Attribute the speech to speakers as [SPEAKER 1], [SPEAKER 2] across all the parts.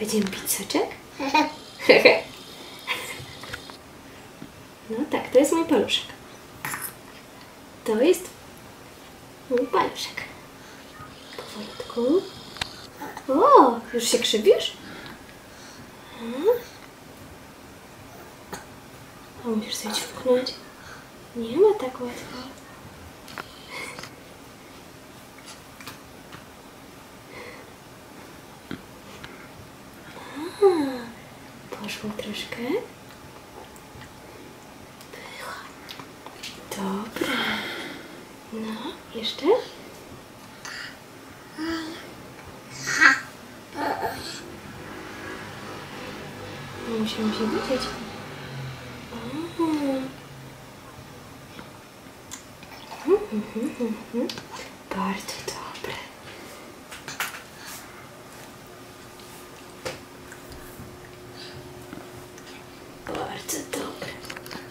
[SPEAKER 1] Będziemy pić soczek? No tak, to jest mój paluszek. To jest mój paluszek. Powolutku. O, już się krzywisz? A musisz sobie ćwuknąć. Nie ma tak łatwo. Poszło troszkę. Było. Dobra. No, jeszcze? Musiałam się widzieć. Bardzo dobre. Bardzo dobre. Tak.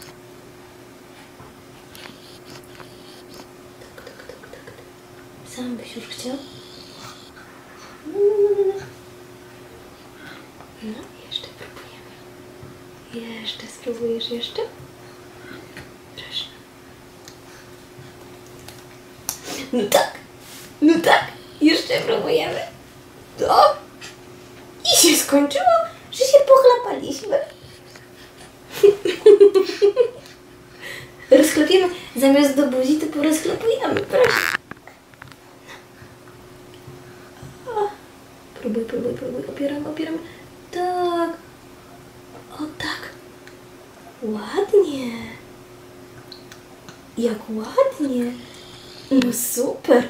[SPEAKER 1] Sam byś już chciał? No, jeszcze próbujemy. Jeszcze spróbujesz jeszcze? Proszę. No tak, jeszcze próbujemy. No. I się skończyło, że się pochlapaliśmy. Rozchlepiemy, zamiast do buzi, to porozchlepujemy, proszę. Próbuj, opieramy. Tak. O tak. Ładnie. Jak ładnie. No super.